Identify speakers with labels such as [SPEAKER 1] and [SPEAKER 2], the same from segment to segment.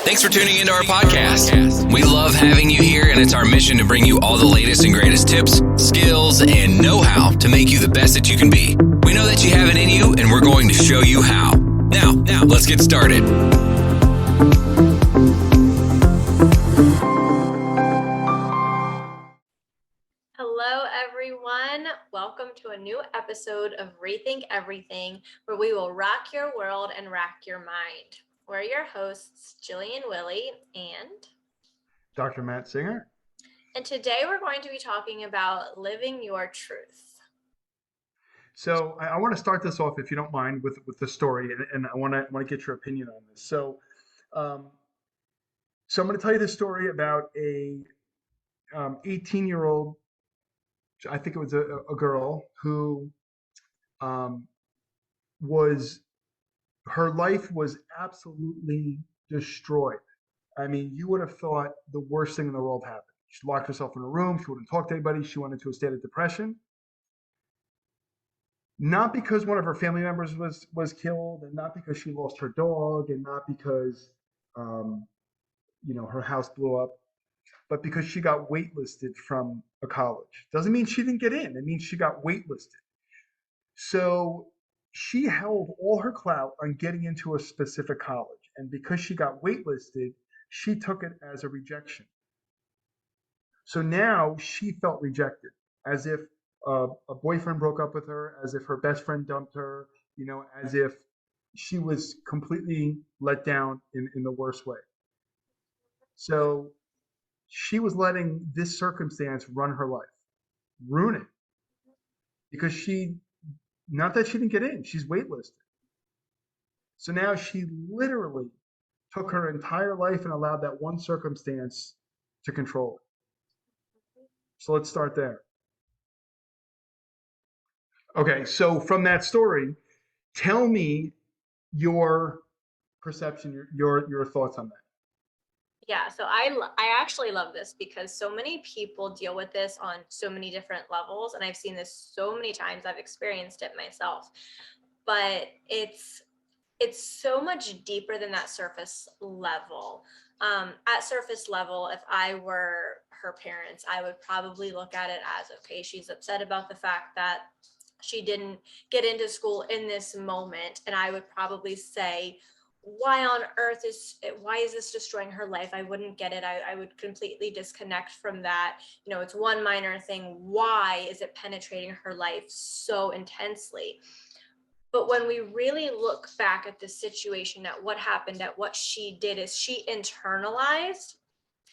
[SPEAKER 1] Thanks for tuning into our podcast. We love having you here, and it's our mission to bring you all the latest and greatest tips, skills, and know-how to make you the best that you can be. We know that you have it in you, and we're going to show you how. Now, let's get started.
[SPEAKER 2] Hello, everyone. Welcome to a new episode of Rethink Everything, where we will rock your world and rack your mind. We're your hosts, Jillian Willie and
[SPEAKER 3] Dr. Matt Singer.
[SPEAKER 2] And today we're going to be talking about living your truth.
[SPEAKER 3] So I want to start this off, if you don't mind, with the story, and I want to get your opinion on this. So I'm going to tell you the story about a 18-year-old, I think it was a girl who her life was absolutely destroyed. I mean, you would have thought the worst thing in the world happened. She locked herself in a room. She wouldn't talk to anybody. She went into a state of depression. Not because one of her family members was killed, and not because she lost her dog, and not because her house blew up, but because she got waitlisted from a college. Doesn't mean she didn't get in. It means she got waitlisted. So she held all her clout on getting into a specific college. And because she got waitlisted, she took it as a rejection. So now she felt rejected, as if a boyfriend broke up with her, as if her best friend dumped her, as if she was completely let down in the worst way. So she was letting this circumstance run her life, ruin it, because not that she didn't get in, she's waitlisted. So now she literally took her entire life and allowed that one circumstance to control it. So let's start there. Okay, so from that story, tell me your perception, your thoughts on that.
[SPEAKER 2] Yeah, so I actually love this because so many people deal with this on so many different levels, and I've seen this so many times. I've experienced it myself, but it's so much deeper than that surface level. At surface level, if I were her parents, I would probably look at it as, okay, she's upset about the fact that she didn't get into school in this moment, and I would probably say, why is this destroying her life? I wouldn't get it. I would completely disconnect from that. It's one minor thing. Why is it penetrating her life so intensely? But when we really look back at the situation, at what happened, at what she did, is she internalized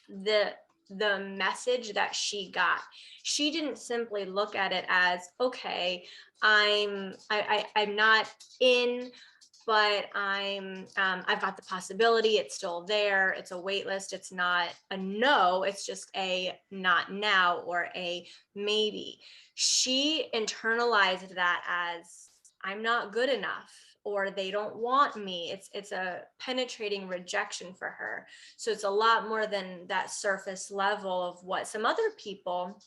[SPEAKER 2] the message that she got. She didn't simply look at it as, okay, I'm not in, but I've got the possibility. It's still there. It's a wait list. It's not a no. It's just a not now or a maybe. She internalized that as, I'm not good enough, or they don't want me. It's a penetrating rejection for her. So it's a lot more than that surface level of what some other people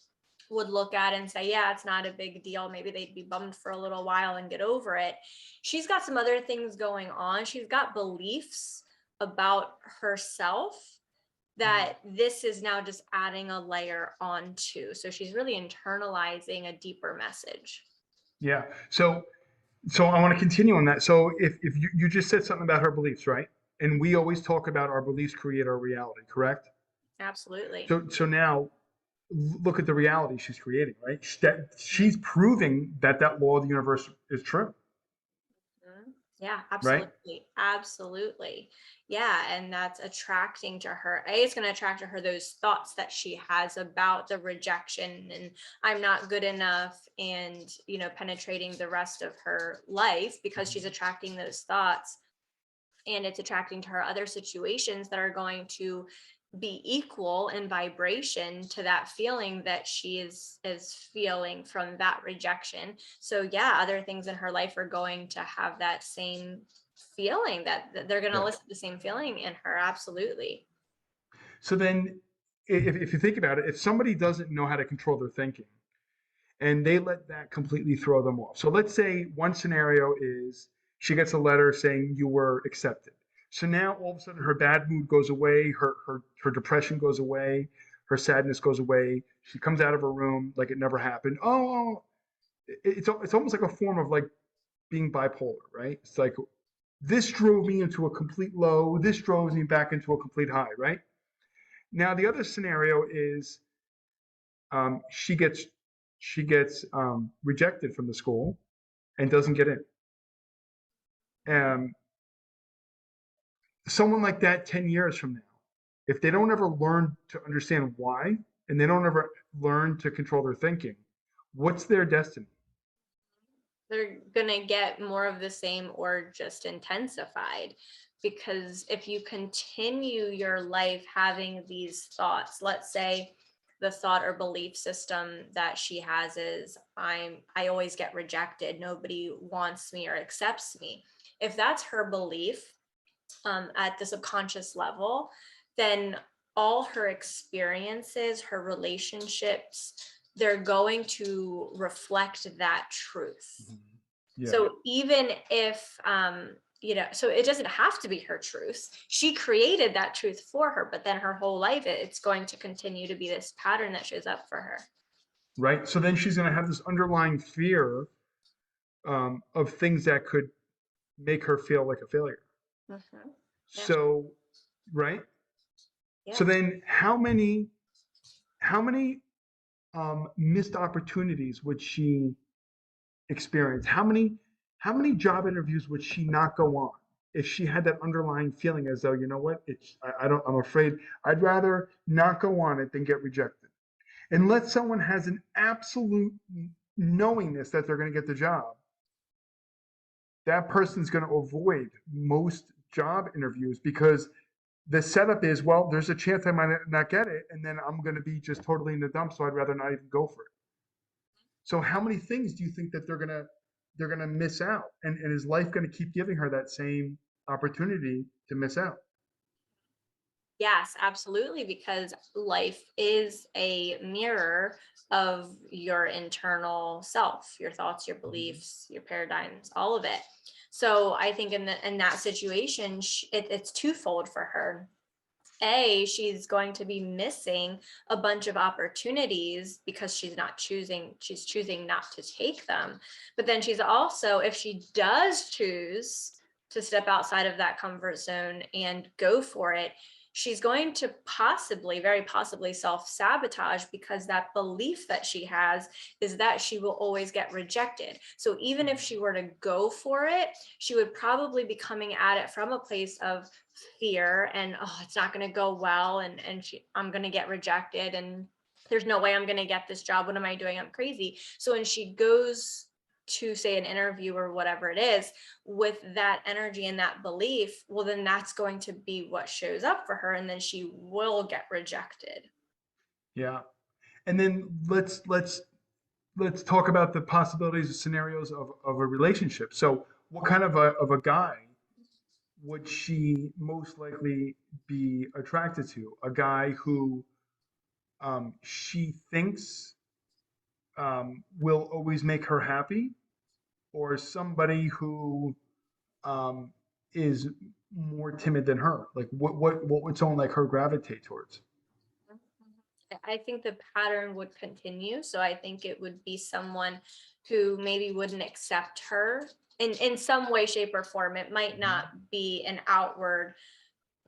[SPEAKER 2] would look at and say, yeah, it's not a big deal. Maybe they'd be bummed for a little while and get over it. She's got some other things going on. She's got beliefs about herself that this is now just adding a layer onto. So she's really internalizing a deeper message.
[SPEAKER 3] Yeah. So I want to continue on that. So if you just said something about her beliefs, right? And we always talk about our beliefs create our reality, correct?
[SPEAKER 2] Absolutely.
[SPEAKER 3] So now look at the reality she's creating, right? She's proving that law of the universe is true.
[SPEAKER 2] Yeah,
[SPEAKER 3] Right?
[SPEAKER 2] absolutely. Absolutely. Yeah. And that's attracting to her. It's going to attract to her those thoughts that she has about the rejection and I'm not good enough, and, penetrating the rest of her life because she's attracting those thoughts. And it's attracting to her other situations that are going to be equal in vibration to that feeling that she is feeling from that rejection. So yeah, other things in her life are going to have that same feeling, that they're going to elicit the same feeling in her. Absolutely.
[SPEAKER 3] So then if you think about it, if somebody doesn't know how to control their thinking and they let that completely throw them off. So let's say one scenario is she gets a letter saying you were accepted. So now all of a sudden her bad mood goes away, her depression goes away, her sadness goes away. She comes out of her room like it never happened. Oh, it's almost like a form of like being bipolar, right? It's like this drove me into a complete low, this drove me back into a complete high, right? Now the other scenario is she gets rejected from the school and doesn't get in. Um, Someone like that 10 years from now, if they don't ever learn to understand why and they don't ever learn to control their thinking, what's their destiny?
[SPEAKER 2] They're gonna get more of the same or just intensified, because if you continue your life having these thoughts, let's say the thought or belief system that she has is I always get rejected, nobody wants me or accepts me. If that's her belief, at the subconscious level, then all her experiences, her relationships, they're going to reflect that truth.
[SPEAKER 3] Yeah.
[SPEAKER 2] So even if, so it doesn't have to be her truth. She created that truth for her, but then her whole life, it's going to continue to be this pattern that shows up for her.
[SPEAKER 3] Right. So then she's going to have this underlying fear of things that could make her feel like a failure.
[SPEAKER 2] Mhm. Yeah.
[SPEAKER 3] So, right. So
[SPEAKER 2] Yeah.
[SPEAKER 3] then how many missed opportunities would she experience? How many job interviews would she not go on if she had that underlying feeling as though, you know what, I don't, I'm afraid I'd rather not go on it than get rejected. Unless someone has an absolute knowingness that they're going to get the job, that person's going to avoid most job interviews because the setup is, well, there's a chance I might not get it, and then I'm going to be just totally in the dump, so I'd rather not even go for it. So how many things do you think that they're gonna miss out? And is life gonna keep giving her that same opportunity to miss out?
[SPEAKER 2] Yes, absolutely, because life is a mirror of your internal self, your thoughts, your
[SPEAKER 3] Mhm.
[SPEAKER 2] beliefs, your paradigms, all of it. So I think in that situation, it's twofold for her. A, she's going to be missing a bunch of opportunities because she's choosing not to take them. But then she's also, if she does choose to step outside of that comfort zone and go for it, she's going to possibly, very possibly self-sabotage, because that belief that she has is that she will always get rejected. So even if she were to go for it, she would probably be coming at it from a place of fear and, oh, it's not going to go well, I'm going to get rejected, and there's no way I'm going to get this job, what am I doing, I'm crazy. So when she goes to say an interview or whatever it is with that energy and that belief, well, then that's going to be what shows up for her, and then she will get rejected.
[SPEAKER 3] Yeah. And then let's talk about the possibilities and scenarios of a relationship. So what kind of a guy would she most likely be attracted to? A guy who she thinks will always make her happy, or somebody who um, is more timid than her? Like what would someone like her gravitate towards?
[SPEAKER 2] I think the pattern would continue. So I think it would be someone who maybe wouldn't accept her in some way, shape, or form. It might
[SPEAKER 3] Mhm.
[SPEAKER 2] not be an outward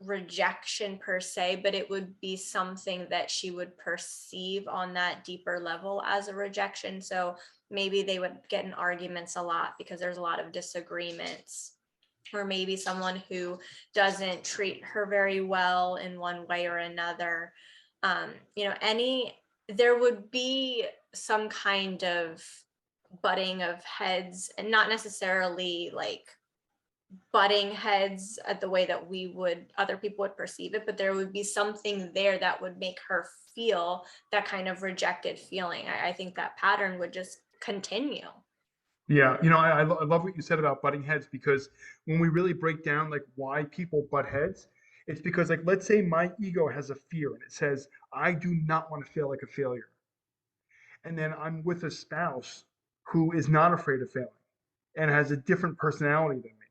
[SPEAKER 2] rejection per se, but it would be something that she would perceive on that deeper level as a rejection. So maybe they would get in arguments a lot because there's a lot of disagreements. Or maybe someone who doesn't treat her very well in one way or another. There would be some kind of butting of heads, and not necessarily like butting heads at the way that other people would perceive it, but there would be something there that would make her feel that kind of rejected feeling. I think that pattern would just continue.
[SPEAKER 3] Yeah, I love what you said about butting heads because when we really break down like why people butt heads, it's because like let's say my ego has a fear and it says I do not want to feel like a failure, and then I'm with a spouse who is not afraid of failing and has a different personality than me.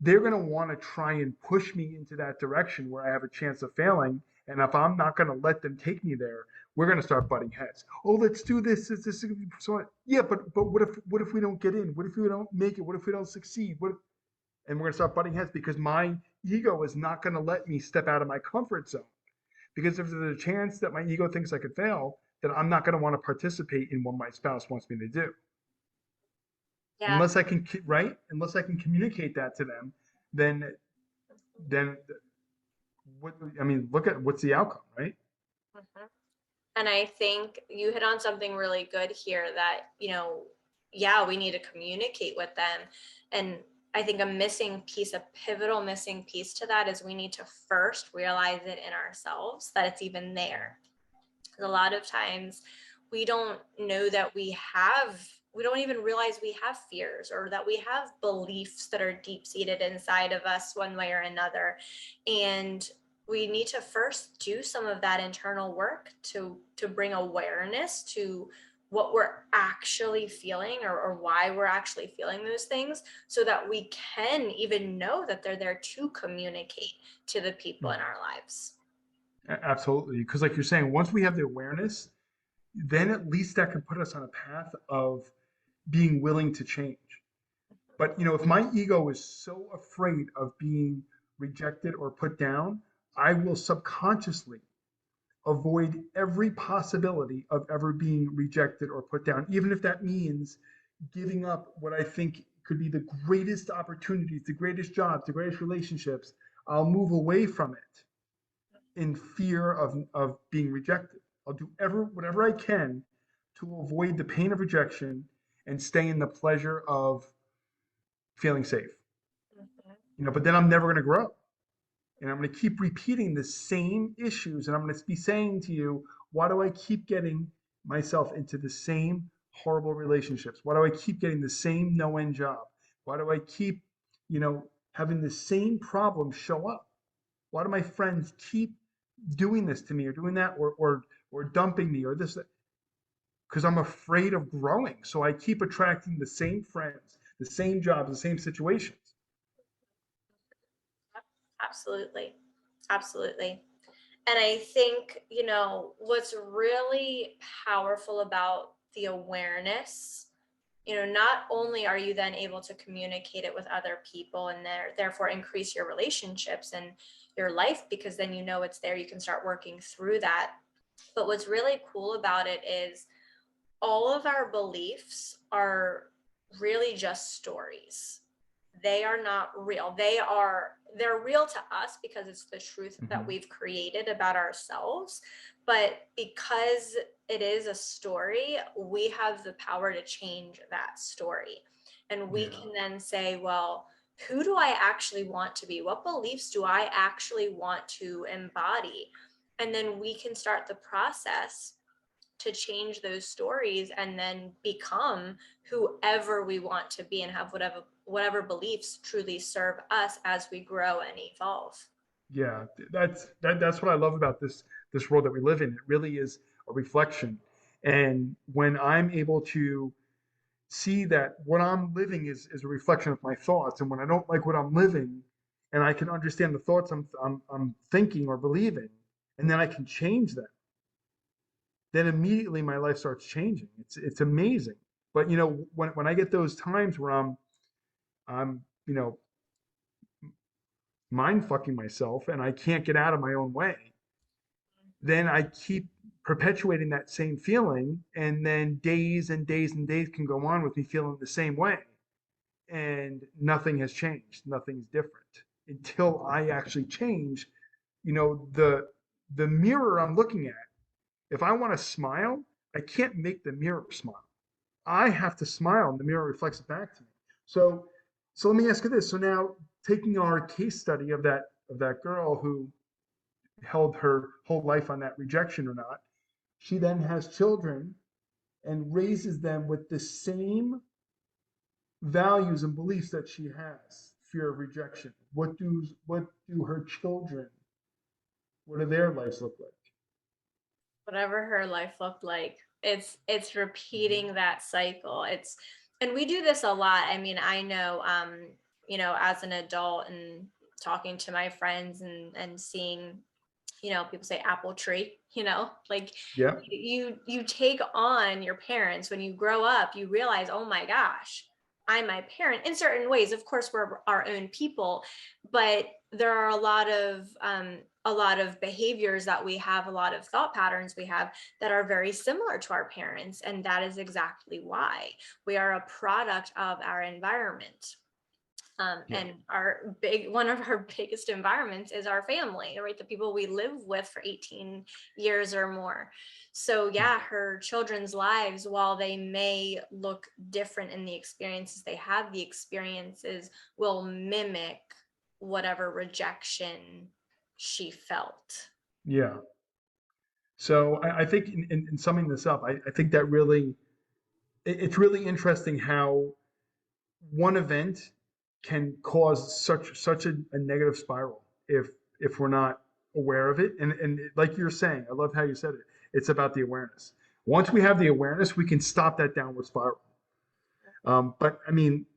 [SPEAKER 3] they're going to want to try and push me into that direction where I have a chance of failing. And if I'm not going to let them take me there, we're going to start butting heads. Oh, let's do this. This is so yeah, but what if we don't get in? What if we don't make it? What if we don't succeed? What if, and we're going to start butting heads because my ego is not going to let me step out of my comfort zone. Because if there's a chance that my ego thinks I could fail, then I'm not going to want to participate in what my spouse wants me to do.
[SPEAKER 2] Yeah.
[SPEAKER 3] Unless I can, right? Unless I can communicate that to them, then then what? I mean, look at what's the outcome, right?
[SPEAKER 2] Mhm. And I think you hit on something really good here that, yeah, we need to communicate with them. And I think a pivotal missing piece to that is we need to first realize it in ourselves that it's even there. A lot of times we don't know that we don't even realize we have fears or that we have beliefs that are deep seated inside of us one way or another. And we need to first do some of that internal work to bring awareness to what we're actually feeling, or why we're actually feeling those things, so that we can even know that they're there to communicate to the people in our lives.
[SPEAKER 3] Absolutely, because like you're saying, once we have the awareness, then at least that can put us on a path of being willing to change. But if my ego is so afraid of being rejected or put down, I will subconsciously avoid every possibility of ever being rejected or put down, even if that means giving up what I think could be the greatest opportunities, the greatest jobs, the greatest relationships. I'll move away from it in fear of being rejected. I'll do whatever I can to avoid the pain of rejection and stay in the pleasure of feeling safe.
[SPEAKER 2] Mhm.
[SPEAKER 3] But then I'm never going to grow. And I'm going to keep repeating the same issues. And I'm going to be saying to you, why do I keep getting myself into the same horrible relationships? Why do I keep getting the same no end job? Why do I keep, having the same problems show up? Why do my friends keep doing this to me or doing that or dumping me or this? Because I'm afraid of growing. So I keep attracting the same friends, the same jobs, the same situations.
[SPEAKER 2] Absolutely. Absolutely. And I think, what's really powerful about the awareness, not only are you then able to communicate it with other people and therefore increase your relationships and your life, because then it's there, you can start working through that. But what's really cool about it is all of our beliefs are really just stories. They are not real. They're real to us because it's the truth that
[SPEAKER 3] Mhm.
[SPEAKER 2] we've created about ourselves. But because it is a story, we have the power to change that story. And we
[SPEAKER 3] Yeah.
[SPEAKER 2] can then say, well, who do I actually want to be? What beliefs do I actually want to embody? And then we can start the process to change those stories and then become whoever we want to be and have whatever beliefs truly serve us as we grow and evolve.
[SPEAKER 3] Yeah, that's what I love about this world that we live in. It really is a reflection. And when I'm able to see that what I'm living is a reflection of my thoughts, and when I don't like what I'm living, and I can understand the thoughts I'm thinking or believing, and then I can change them, then immediately my life starts changing. It's amazing. But when I get those times where I'm mind fucking myself and I can't get out of my own way, then I keep perpetuating that same feeling. And then days and days and days can go on with me feeling the same way. And nothing has changed. Nothing's different until I actually change. The mirror I'm looking at, if I want to smile, I can't make the mirror smile. I have to smile and the mirror reflects it back to me. So so let me ask you this. So now taking our case study of that girl who held her whole life on that rejection or not. She then has children and raises them with the same values and beliefs that she has, fear of rejection. What do her children, what do their lives look like?
[SPEAKER 2] Whatever her life looked like, it's
[SPEAKER 3] Mhm.
[SPEAKER 2] repeating that cycle. And we do this a lot. I mean, I know, as an adult and talking to my friends and seeing, people say apple tree, like
[SPEAKER 3] Yeah.
[SPEAKER 2] you take on your parents. When you grow up, you realize, oh my gosh, I'm my parent. In certain ways, of course, we're our own people, but there are a lot of behaviors that we have, a lot of thought patterns we have that are very similar to our parents. And that is exactly why we are a product of our environment.
[SPEAKER 3] Yeah.
[SPEAKER 2] And one of our biggest environments is our family, right? The people we live with for 18 years or more. So yeah, her children's lives, while they may look different in the experiences they have, the experiences will mimic whatever rejection she felt.
[SPEAKER 3] Yeah. So I think in summing this up, I think that really, it's really interesting how one event can cause such a negative spiral if we're not aware of it. And like you're saying, I love how you said it. It's about the awareness. Once we have the awareness, we can stop that downward spiral. But I mean,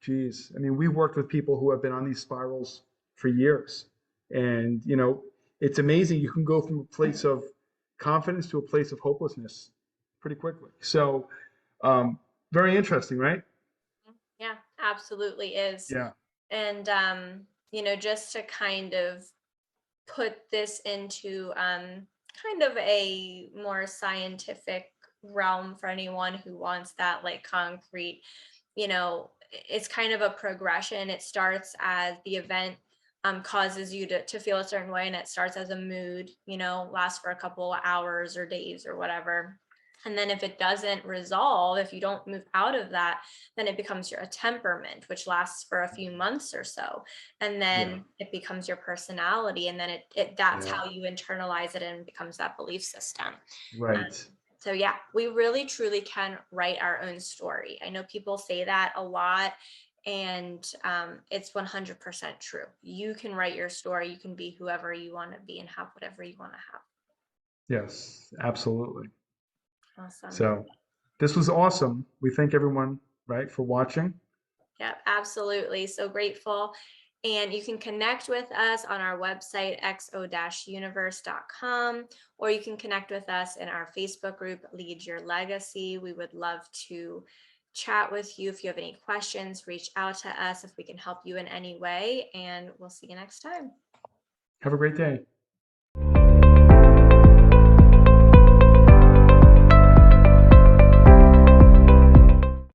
[SPEAKER 3] geez, I mean, we've worked with people who have been on these spirals for years, and it's amazing. You can go from a place of confidence to a place of hopelessness pretty quickly. So, very interesting, right?
[SPEAKER 2] Yeah, absolutely is.
[SPEAKER 3] Yeah.
[SPEAKER 2] And just to kind of put this into kind of a more scientific realm for anyone who wants that like concrete, it's kind of a progression. It starts as the event causes you to feel a certain way, and it starts as a mood, lasts for a couple of hours or days or whatever. And then if it doesn't resolve, if you don't move out of that, then it becomes your temperament, which lasts for a few months or so. And
[SPEAKER 3] Yeah.
[SPEAKER 2] then it becomes your personality. And then that's
[SPEAKER 3] Yeah.
[SPEAKER 2] how you internalize it and becomes that belief system. Um,
[SPEAKER 3] Right.
[SPEAKER 2] so yeah, we really truly can write our own story. I know people say that a lot, and it's 100% true. You can write your story. You can be whoever you want to be and have whatever you want to have.
[SPEAKER 3] Yes, absolutely.
[SPEAKER 2] Awesome.
[SPEAKER 3] So this was awesome. We thank everyone, right, for watching.
[SPEAKER 2] Yeah, absolutely. So grateful. And you can connect with us on our website, xo-universe.com, or you can connect with us in our Facebook group, Lead Your Legacy. We would love to chat with you. If you have any questions, reach out to us if we can help you in any way, and we'll see you next time.
[SPEAKER 3] Have a great day.